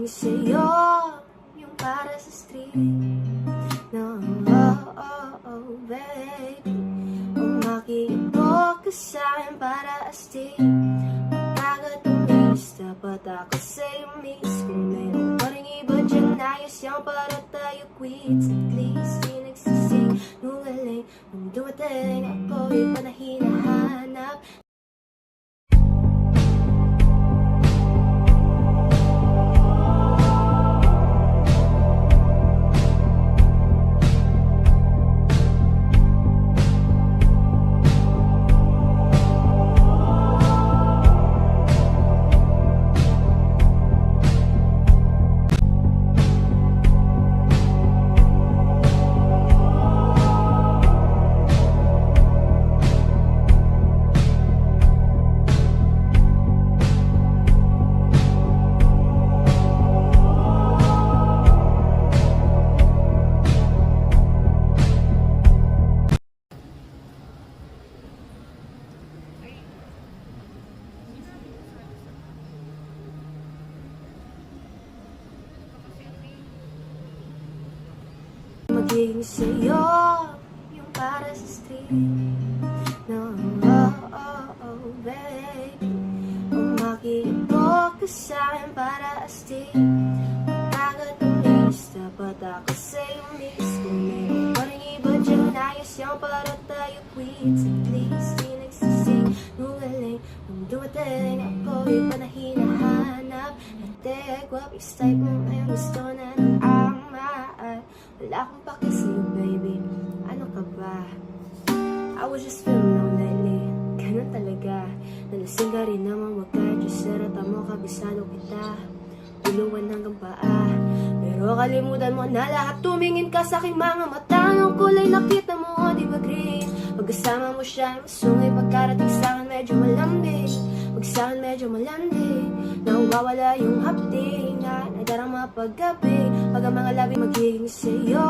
magiging sa'yo yung para sa street. No, baby, makiibok ka sa'kin para astig. Pagkagat umilis, dapat ako sa'yo miss. Kung mayroon pa rin iba dyan, ayos yan para tayo quits. At least di nagsising nungaling nung dumating ako, iba na hinahanap. Magiging sa'yo yung para sa street. No, baby, makiibok ka sa'kin para astig. Pagkagat umilis, dapat ako sa'yo miss. Kung mayroon pa rin iba dyan, ayos yan para tayo quits. At least di nagsising nungaling nung dumating ako, iba na hinahanap. Nategwapis type mo ngayon, gusto na ng ama. Wala akong paki sa'yo, baby. Ano ka ba? I was just feeling low lately. Ganun talaga. Nalasing ka rin naman, wag ka Diyos, sarata mo, kabisado kita. Tuluan hanggang paa. Pero kalimutan mo na lahat. Tumingin ka sa aking mga mata. Anong kulay nakita mo, di ba green? Pagkasama mo siya, masungay. Pagkarating sa'kin, medyo malambing. Pag sa'kin, medyo malandi. Nawawala yung hapdi na nadarama paggabi. Pag ang mga labi magiging sa'yo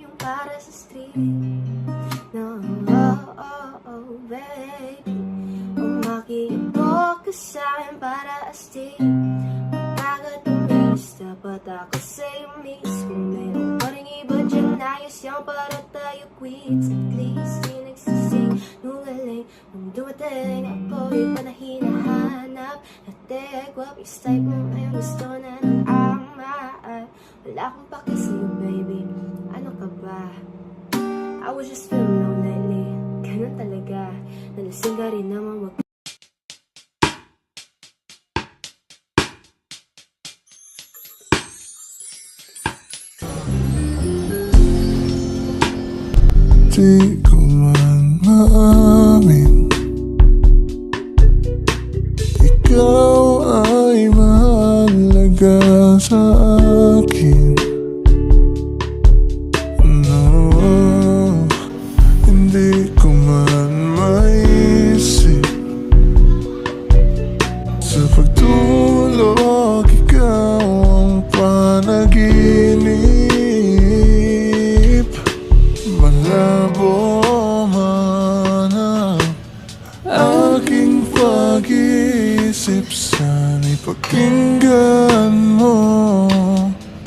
yung para sa street. No, baby, makiibok ka sa'kin para astig. Pagkagat umilis, dapat ako sa'yo miss. Kung mayroon pa rin iba dyan, ayos yan para tayo quits. At least di nagsising nungaling nung dumating ako, iba na hinahanap. Nategwapis type mo ngayon, gusto na ng ama. Wala akong paki sa'yo, baby. Ano ka ba? I was just feeling low lately. Ganun talaga. Nalasing ka rin naman, wag di ko man maamin, ikaw ay mahalaga sa akin. No, hindi ko man maisip sa pagtulog, ikaw ang panaginip. Malabo man ang aking pag-iisip, sana'y pakinggan mo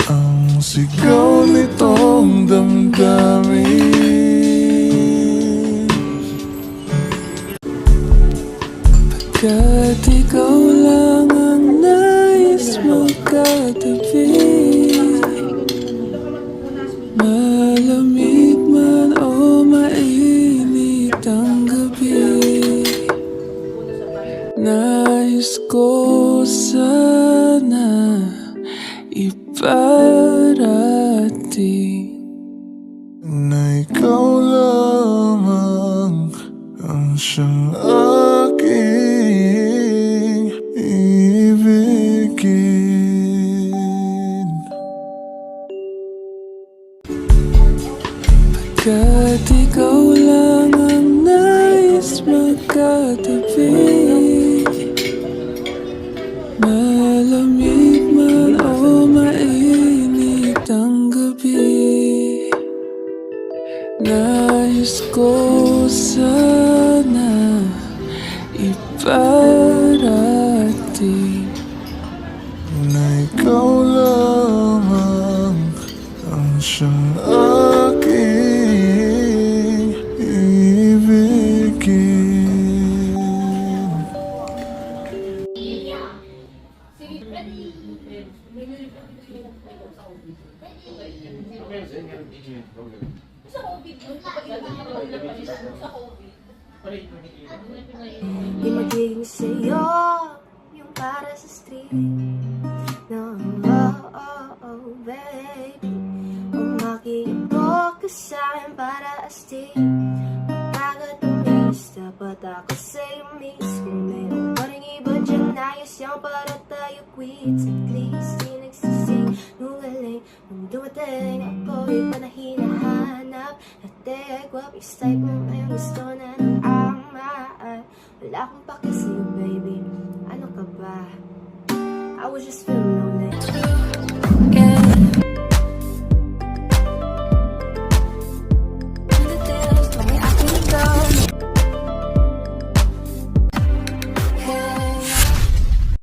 ang sigaw nitong damdamin. Pagkat ikaw lang ang nais magkatabi, malamig man o mainit ang gabi, nais ko sana iparating Na ikaw lamang ang siyang aking ibigin. Pagkat ikaw lang ang nais magkatabi, malamig man o mainit ang gabi, nais ko sana iparating Na ikaw lamang ang siyang aking ibigin. Di magiging sa'yo yung para sa street. No, baby. Kung makikipag ka sa'kin para astig, magkagat ang miss, dapat ako sa'yo miss. Kung meron pa rin iba dyan, ayos yan para tayo quits. At least di nagsising nungaling nung dumating ako'y pa na hinahanap. At guwapis type mo ngayon gusto na ng ama. Wala akong pake sa'yo baby, ano ka ba? I was just feeling lonely